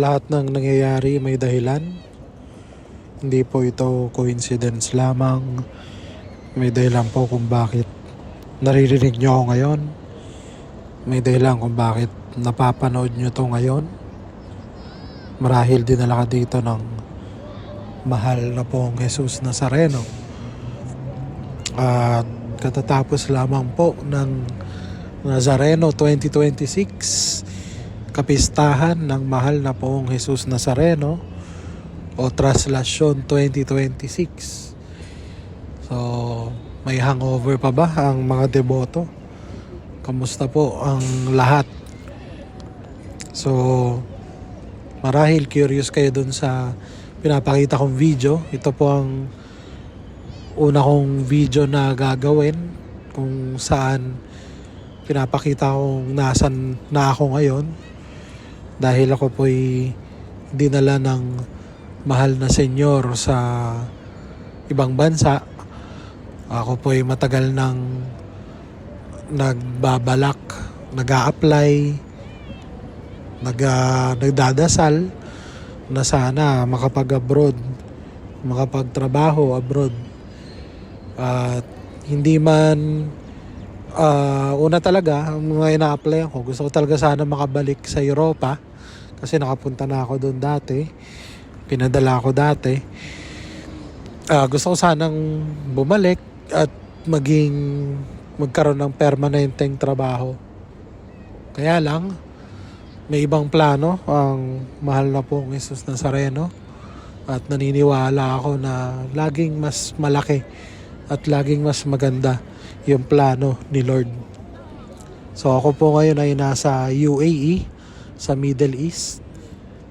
lahat ng nangyayari may dahilan. Hindi po ito coincidence lamang. May dahilan po kung bakit naririnig nyo ako ngayon. May dahilan kung bakit napapanood nyo to ngayon. Marahil dinala ka dito ng mahal na pong Jesus Nazareno. At katatapos lamang po ng Nazareno 2026, kapistahan ng mahal na pong Jesus Nazareno o Traslasyon 2026. So, may hangover pa ba ang mga deboto? Kamusta po ang lahat? So, marahil curious kayo dun sa pinapakita kong video. Ito po ang una kong video na gagawin kung saan pinapakita kong nasan na ako ngayon dahil ako po'y dinala ng mahal na senyor sa ibang bansa. Ako po'y matagal nang nagbabalak, nag-a-apply, nagdadasal na sana makapag-abroad, makapagtrabaho abroad. At hindi man una talaga, ang mga ina-apply ko, gusto ko talaga sana makabalik sa Europa kasi nakapunta na ako doon dati, pinadala ako dati. Gusto ko sanang bumalik at magkaroon ng permanenteng trabaho. Kaya lang, may ibang plano ang mahal na pong Jesus Nazareno at naniniwala ako na laging mas malaki at laging mas maganda yung plano ni Lord. So ako po ngayon ay nasa UAE, sa Middle East,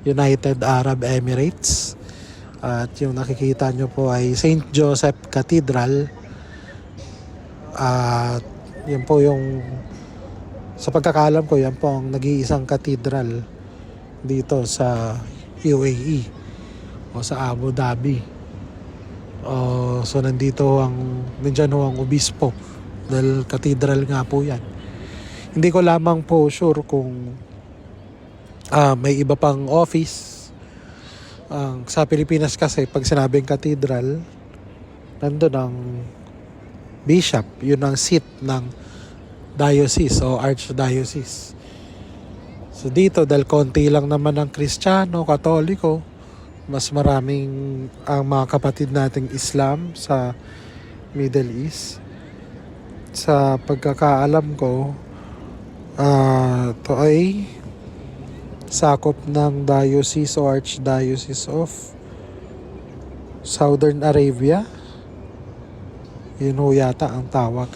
United Arab Emirates. At yung nakikita nyo po ay St. Joseph Cathedral. At yun po yung, sa pagkakaalam ko, yan po ang nag-iisang cathedral dito sa UAE o sa Abu Dhabi. So nandito nandyan ho ang obispo dahil cathedral nga po yan. Hindi ko lamang po sure kung may iba pang office. Sa Pilipinas kasi pag sinabing cathedral, nandun ang bishop, yun ang seat ng diocese o archdiocese. So dito dahil konti lang naman ang Kristiyano, Katoliko, mas maraming ang mga kapatid nating Islam sa Middle East. Sa pagkakaalam ko, ito ay sakop ng diocese o archdiocese of Southern Arabia. Yun ho yata ang tawag.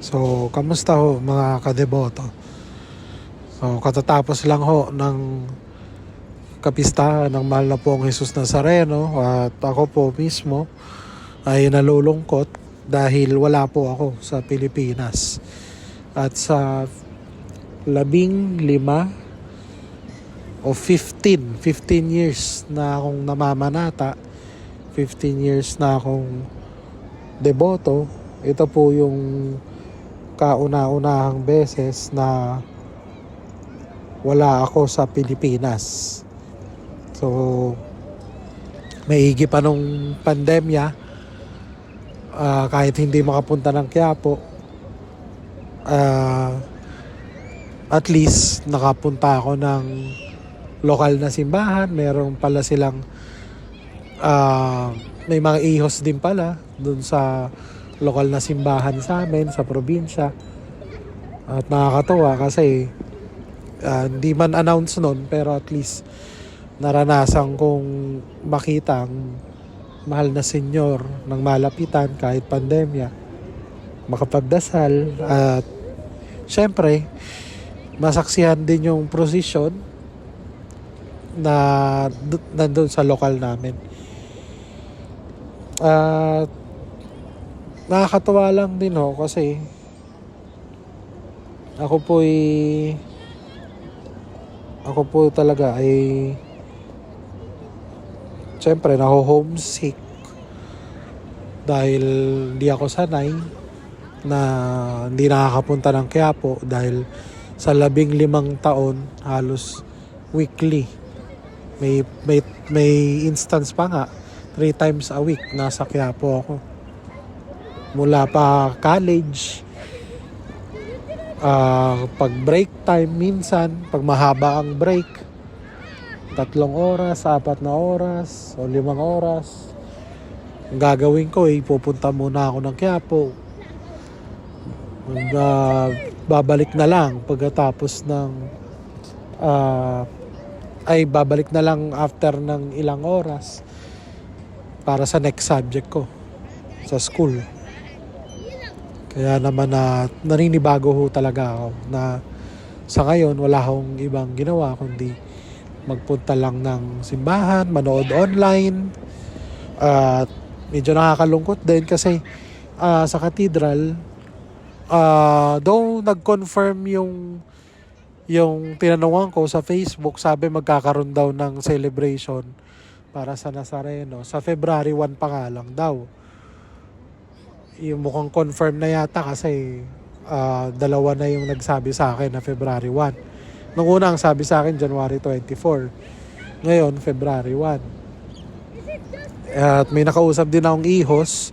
So, kamusta ho mga kadeboto? So, katatapos lang ho ng kapistahan ng mahal na pong Jesus Nazareno at ako po mismo ay nalulungkot dahil wala po ako sa Pilipinas. At sa 15 o 15 years na akong namamanata, 15 years na akong deboto, ito po yung kauna-unahang beses na wala ako sa Pilipinas. So, maigi pa nung pandemya, kahit hindi makapunta ng Quiapo, at least nakapunta ako ng lokal na simbahan. Meron pala silang may mga ihos din pala dun sa lokal na simbahan sa amin sa probinsya. At nakakatuwa kasi hindi man announce nun, pero at least naranasan kong makita ang mahal na senyor ng malapitan kahit pandemya, makapagdasal at syempre masaksihan din yung prosesyon na nandun sa lokal namin. Nakakatuwa lang din ho kasi ako po talaga ay syempre naho-homesick dahil hindi ako sanay na hindi nakakapunta ng Quiapo dahil sa 15 taon halos weekly. May instance pa nga 3 times a week nasa Quiapo ako. Mula pa college, pag break time minsan, pag mahaba ang break, 3 oras, 4 na oras, o 5 oras. Ang gagawin ko pupunta muna ako ng Quiapo. Babalik na lang pagkatapos ng babalik na lang after ng ilang oras para sa next subject ko sa school. Kaya naman naninibago ho talaga ako na sa ngayon wala akong ibang ginawa kundi magpunta lang ng simbahan, manood online. At medyo nakakalungkot din kasi sa cathedral, though nag-confirm yung tinanungan ko sa Facebook, sabi magkakaroon daw ng celebration para sa Nazareno. Sa February 1 pa nga lang daw. Yung mukhang confirm na yata kasi 2 na yung nagsabi sa akin na February 1. Nung una ang sabi sa akin January 24. Ngayon, February 1. At may nakausap din akong ihos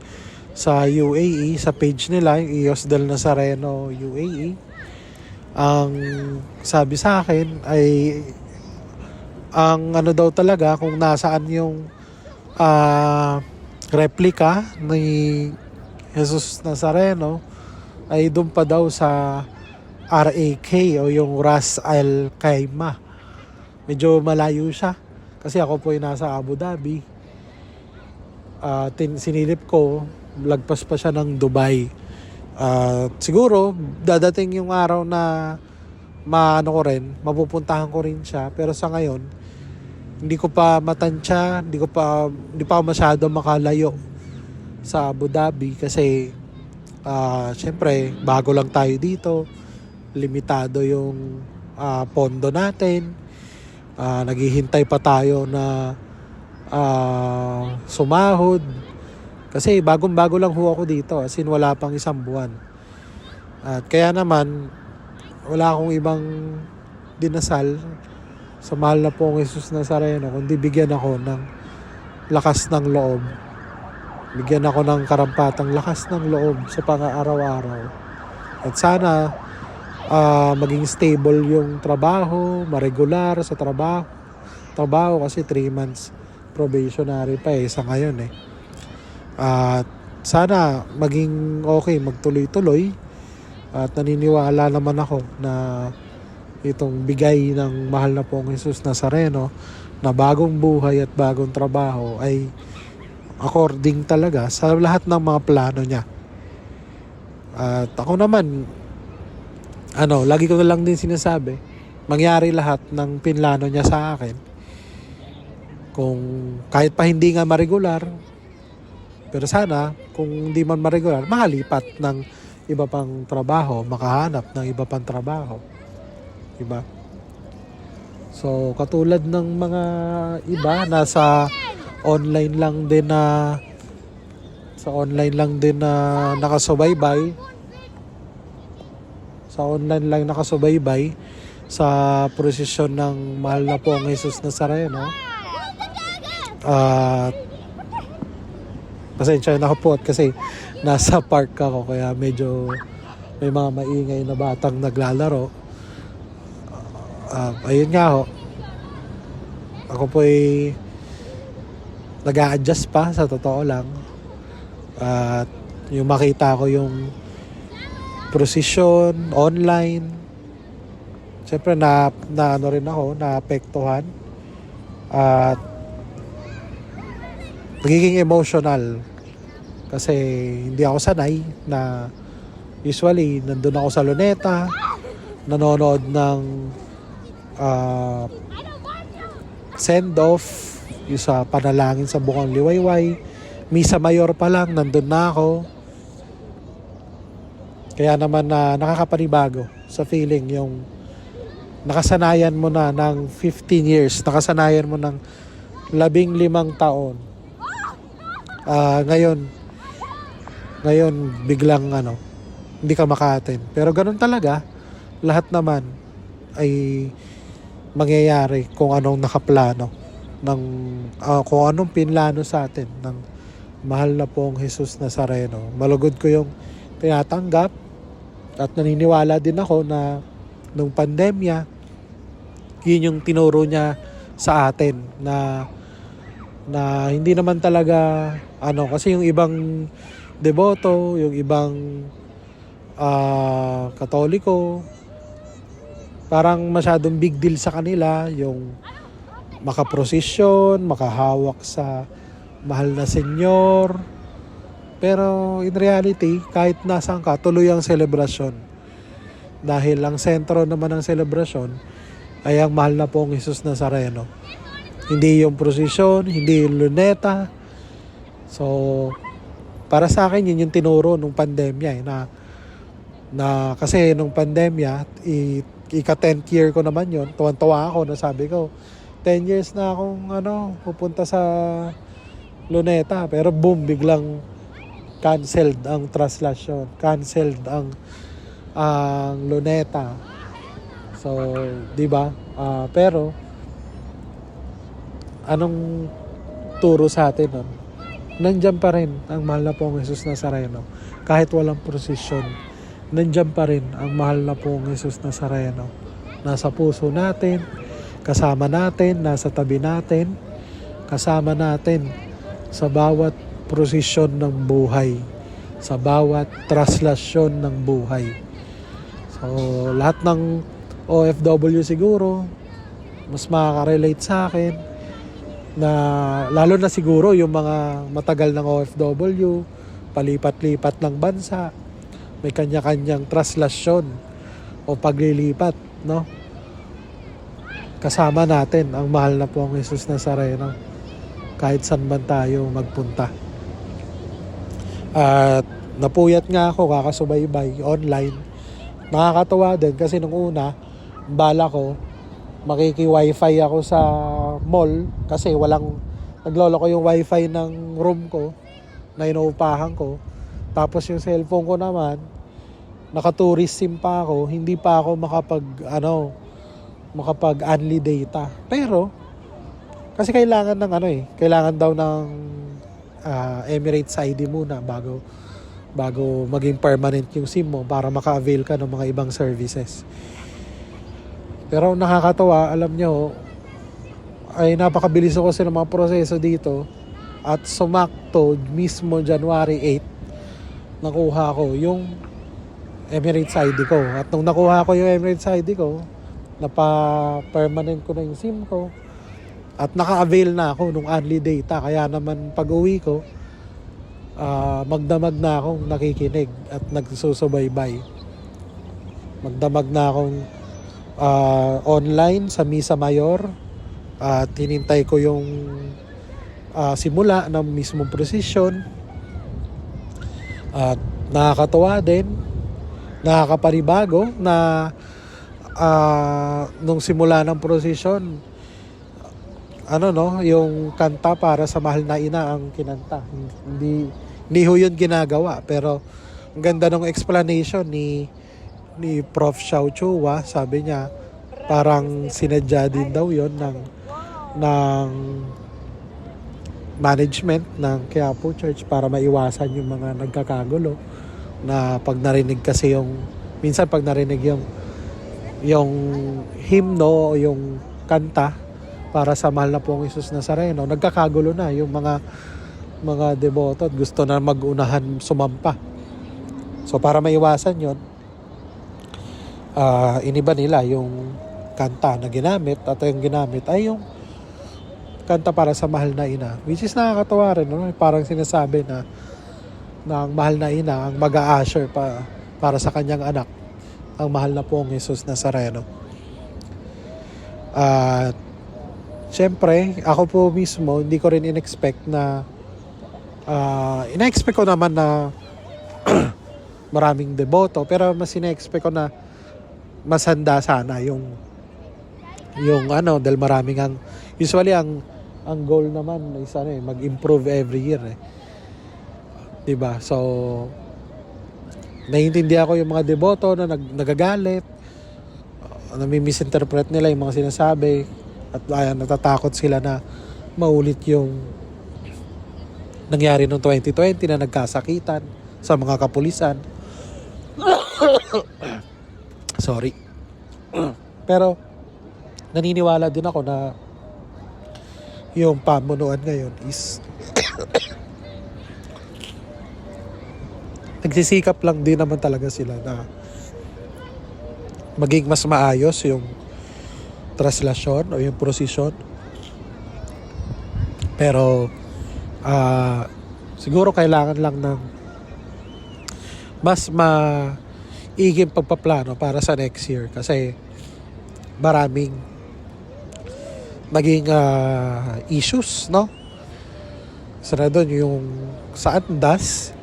sa UAE, sa page nila, yung Ihos del Nazareno UAE. Ang sabi sa akin ay ang daw talaga kung nasaan yung replica ni Jesus Nazareno ay doon pa daw sa RAK o yung Ras Al Khaimah. Medyo malayo siya kasi ako po ay nasa Abu Dhabi. Sinilip ko, lagpas pa siya ng Dubai. Siguro dadating yung araw na mapupuntahan ko rin siya, pero sa ngayon hindi ko pa matansya, hindi pa masyado makalayo sa Abu Dhabi kasi syempre bago lang tayo dito, limitado yung pondo natin, naghihintay pa tayo na sumahod. Kasi bagong-bago lang ho ako dito. As in, wala pang 1 buwan. At kaya naman, wala akong ibang dinasal sa mahal na pong Jesus Nazareno, kundi bigyan ako ng lakas ng loob. Bigyan ako ng karampatang lakas ng loob sa pang-araw-araw. At sana maging stable yung trabaho, maregular sa trabaho kasi 3 months probationary pa sa ngayon At sana maging okay, magtuloy-tuloy. At naniniwala naman ako na itong bigay ng mahal na pong Jesus Nazareno na bagong buhay at bagong trabaho ay according talaga sa lahat ng mga plano niya. At ako naman, lagi ko na lang din sinasabi, mangyari lahat ng pinlano niya sa akin. Kung kahit pa hindi nga maregular, pero sana, kung hindi man maregular, makalipat ng iba pang trabaho, makahanap ng iba pang trabaho. Diba? So, katulad ng mga iba, nasa online lang din na nakasubaybay. Sa online lang nakasubaybay sa prosesyon ng mahal na pong Jesus Nazareno. Pasensya na ako po kasi nasa park ako kaya medyo may mga maingay na batang naglalaro. Ayun nga ho. Ako po ay nag-a-adjust pa sa totoo lang. At yung makita ko yung prosesyon online. Siyempre na rin ako, naapektuhan. At nagiging emotional kasi hindi ako sanay na usually nandun ako sa Luneta, nanonood ng send-off, yung sa panalangin sa Bukang Liwayway, Misa Mayor pa lang, nandun na ako. Kaya naman nakakapanibago sa feeling yung nakasanayan mo na ng 15 years, nakasanayan mo ng 15 taon. Ngayon biglang hindi ka maka-attend. Pero ganun talaga, lahat naman ay mangyayari kung anong nakaplano ng kung anong pinlano sa atin ng mahal na pong Jesus Nazareno. Malugod ko yung tinatanggap at naniniwala din ako na nung pandemya, yun yung tinuro niya sa atin na hindi naman talaga kasi yung ibang deboto, yung ibang Katoliko, parang masyadong big deal sa kanila yung makaprosesyon, makahawak sa mahal na senyor. Pero in reality, kahit nasaan ka, tuloy ang selebrasyon. Dahil ang sentro naman ng selebrasyon ay ang mahal na pong Jesus Nazareno. Hindi yung prosesyon, hindi yung luneta. So, para sa akin, yun yung tinuro nung pandemya na kasi nung pandemya, ika-10th year ko naman yun. Tuwan-tuwa ako na sabi ko, 10 years na akong pupunta sa luneta. Pero boom, biglang canceled ang traslasyon. Canceled ang luneta. So, di ba? Pero, anong turo sa atin nun? Nandyan pa rin ang mahal na pong Jesus Nazareno. Kahit walang prosesyon, nandyan pa rin ang mahal na pong Jesus Nazareno. Nasa puso natin, kasama natin, nasa tabi natin, kasama natin sa bawat prosesyon ng buhay, sa bawat traslasyon ng buhay. So, lahat ng OFW siguro, mas makaka-relate sa akin na lalo na siguro yung mga matagal ng OFW, palipat-lipat ng bansa, may kanya-kanyang traslasyon o paglilipat, no? Kasama natin ang mahal na pong Jesus Nazareno kahit saan man tayo magpunta. At napuyat nga ako kakasubaybay online. Nakakatawa din kasi nung una, bala ko makiki-wifi ako sa mall kasi naglolo ko yung wifi ng room ko na inuupahan ko. Tapos yung cellphone ko naman, naka-tourist SIM pa ako, hindi pa ako makapag-unli data. Pero, kasi kailangan kailangan daw ng Emirates ID muna bago maging permanent yung SIM mo para maka-avail ka ng mga ibang services. Pero nakakatawa, alam nyo, ay napakabilis ako sa mga proseso dito at sumakto mismo January 8 nakuha ko yung Emirates ID ko. At nung nakuha ko yung Emirates ID ko, napa-permanent ko na yung SIM ko at naka-avail na ako nung unli data. Kaya naman pag-uwi ko, magdamag na akong nakikinig at nagsusubaybay. Magdamag na akong online sa Misa Mayor at hinintay ko yung simula ng mismong prosesyon. At nakakatawa din, nakakapanibago na nung simula ng prosesyon, yung kanta para sa mahal na ina ang kinanta. Hindi ho yun ginagawa, pero ang ganda ng explanation ni Prof. Xiao Chua. Sabi niya parang sinadya din daw yun ng management ng Quiapo Church para maiwasan yung mga nagkakagulo na pag narinig kasi minsan pag narinig yung hymno o yung kanta para sa mahal na pong Jesus Nazareno, nagkakagulo na yung mga deboto at gusto na mag-unahan sumampa. So para maiwasan yun, iniba nila yung kanta na ginamit at yung ginamit ay yung kanta para sa mahal na ina, which is nakakatawa rin, parang sinasabi na ang mahal na ina ang mag-a-usher para sa kanyang anak, ang mahal na pong Jesus Nazareno. At syempre, ako po mismo, hindi ko rin in-expect na ina-expect ko naman na maraming deboto, pero mas ina-expect ko na mas handa sana yung dahil maraming usually ang goal naman is mag-improve every year diba? So naiintindihan ko yung mga deboto na nagagalit nami-misinterpret nila yung mga sinasabi at natatakot sila na maulit yung nangyari noong 2020 na nagkasakitan sa mga kapulisan. Sorry. Pero naniniwala din ako na yung pamunuan ngayon is nagsisikap lang din naman talaga sila na maging mas maayos yung traslasyon o yung prosesyon. Pero siguro kailangan lang ng mas maiging pagpaplano para sa next year kasi maraming maging issues, no? Sana doon yung sa andas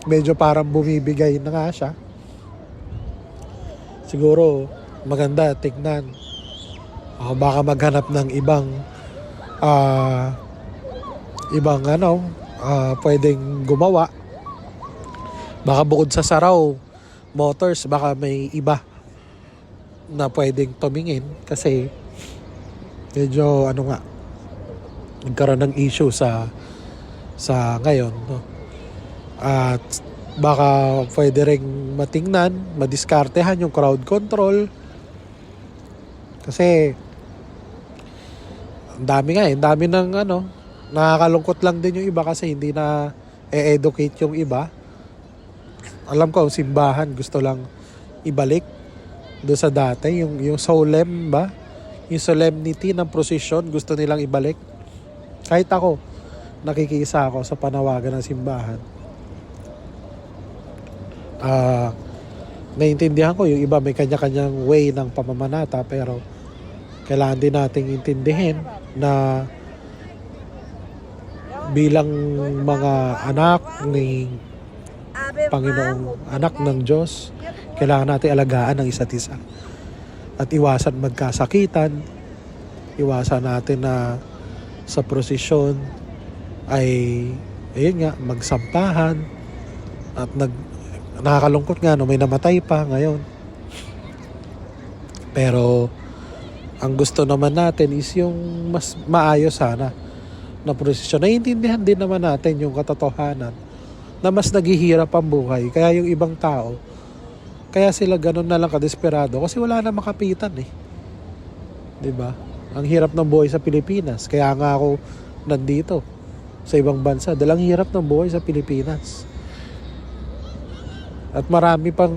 medyo parang bumibigay na nga siya. Siguro maganda tignan. Baka maghanap ng ibang pwedeng gumawa. Baka bukod sa Saraw Motors, baka may iba na pwedeng tumingin kasi medyo nagkaroon ng issue sa ngayon, no? At baka pwede ring matingnan, madiskartehan yung crowd control kasi ang dami ng nakakalungkot lang din yung iba kasi hindi na e-educate yung iba. Alam ko ang simbahan gusto lang ibalik do sa dati yung solemn ba, yung solemnity ng procession gusto nilang ibalik. Kahit ako nakikiisa ako sa panawagan ng simbahan. Naintindihan ko yung iba may kanya-kanyang way ng pamamanata pero kailangan din nating intindihin na bilang mga anak ni Panginoong, anak ng Diyos, kailangan natin alagaan ang isa't isa at iwasan magkasakitan, iwasan natin na sa prosesyon ay magsampahan at nakakalungkot nga may namatay pa ngayon. Pero ang gusto naman natin is yung mas maayos sana na prosesyon. Naiintindihan din naman natin yung katotohanan na mas naghihirap ang buhay. Kaya yung ibang tao, kaya sila ganun na lang kadesperado kasi wala na makapitan eh. 'Di ba? Ang hirap ng buhay sa Pilipinas. Kaya nga ako nandito sa ibang bansa. Dalang hirap ng buhay sa Pilipinas. At marami pa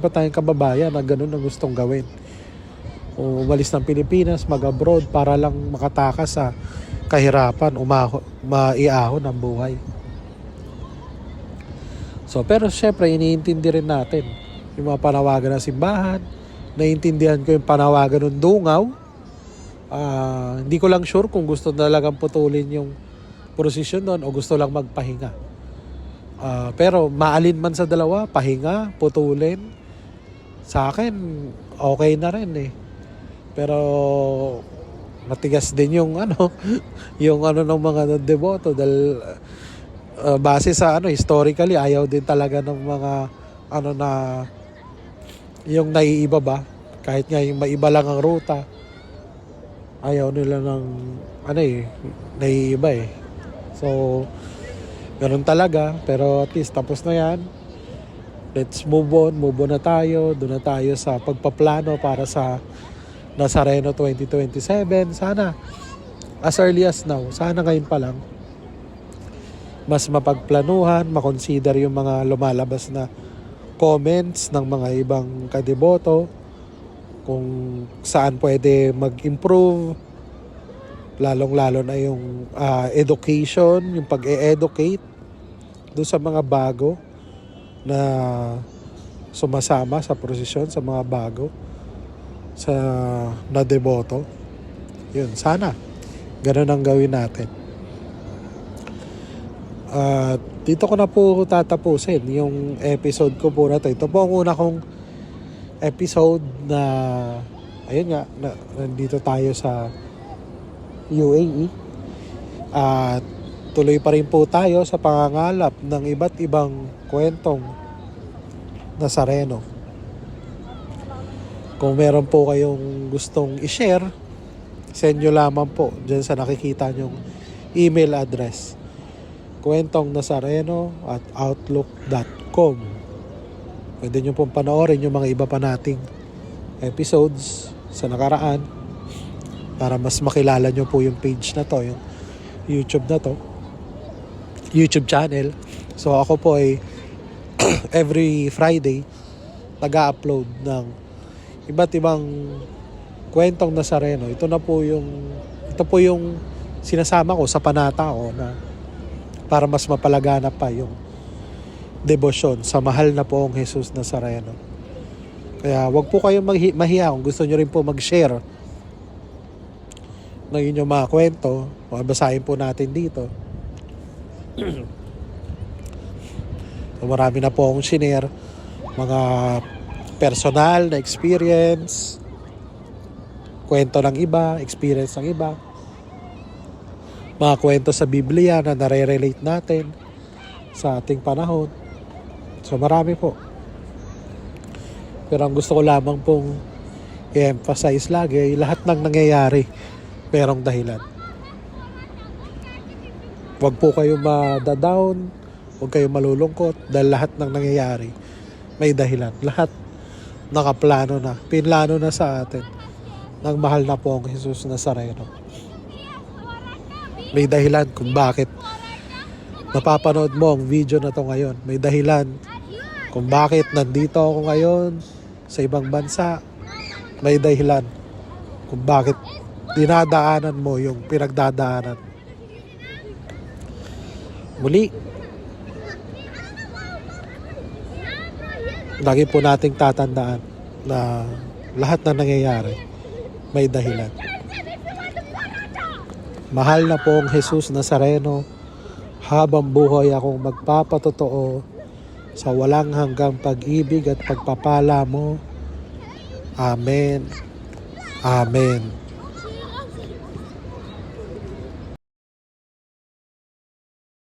tayong kababayan na ganun ang gustong gawin. Umalis ng Pilipinas, mag-abroad para lang makatakas sa kahirapan, maiahon ang buhay. So, pero syempre, iniintindi rin natin yung mga panawagan ng simbahan. Naiintindihan ko yung panawagan ng Dungaw. Hindi ko lang sure kung gusto talagang putulin yung prosesyon doon o gusto lang magpahinga. Pero maalin man sa dalawa, pahinga, putulin, sa akin, okay na rin eh. Pero matigas din yung yung ng mga deboto dahil base sa historically ayaw din talaga ng mga na yung naiiba ba kahit nga yung maiba lang ang ruta ayaw nila ng naiiba eh. So ganun talaga, pero at least tapos na yan. Let's move on na tayo. Doon na tayo sa pagpaplano para sa Nazareno 2027. Sana as early as now, sana ngayon pa lang mas mapagplanuhan, makonsider yung mga lumalabas na comments ng mga ibang kadeboto kung saan pwede mag-improve, lalong-lalo na yung education, yung pag-e-educate doon sa mga bago na sumasama sa prosesyon, sa mga bago na deboto. Yun, sana ganun ang gawin natin. Dito ko na po tatapusin yung episode ko po na to. Ito po ang una kong episode na nandito tayo sa UAE at tuloy pa rin po tayo sa pangangalap ng iba't ibang kwentong Nazareno. Kung meron po kayong gustong i-share, send nyo lamang po dyan sa nakikita nyong email address, kwentongnazareno@outlook.com. Pwede nyo pong panoorin yung mga iba pa nating episodes sa nakaraan para mas makilala nyo po yung page na to, yung YouTube channel. So ako po ay every Friday nag-upload ng iba't ibang kwentong Nazareno. Ito po yung sinasama ko sa panata ko na para mas mapalaganap pa yung debosyon sa mahal na poong Jesus Nazareno. Kaya wag po kayong mahiya kung gusto nyo rin po mag-share ng inyong mga kwento. Basahin po natin dito. So, marami na po akong shinare mga personal na experience, kwento ng iba, experience ng iba, mga kwento sa Biblia na nare-relate natin sa ating panahon. So marami po. Pero ang gusto ko lamang pong i-emphasize lagi, lahat ng nangyayari merong dahilan. Huwag po kayong ma-down, huwag kayong malulungkot dahil lahat ng nangyayari may dahilan. Lahat nakaplano na, pinlano na sa atin ng mahal na po ang Jesus Nazareno. May dahilan kung bakit napapanood mo ang video na to ngayon. May dahilan kung bakit nandito ako ngayon sa ibang bansa. May dahilan kung bakit dinadaanan mo yung pinagdadaanan. Muli, lagi po nating tatandaan na lahat na nangyayari may dahilan. Mahal na pong Jesus Nazareno, habang buhay akong magpapatotoo sa walang hanggang pag-ibig at pagpapala mo. Amen. Amen.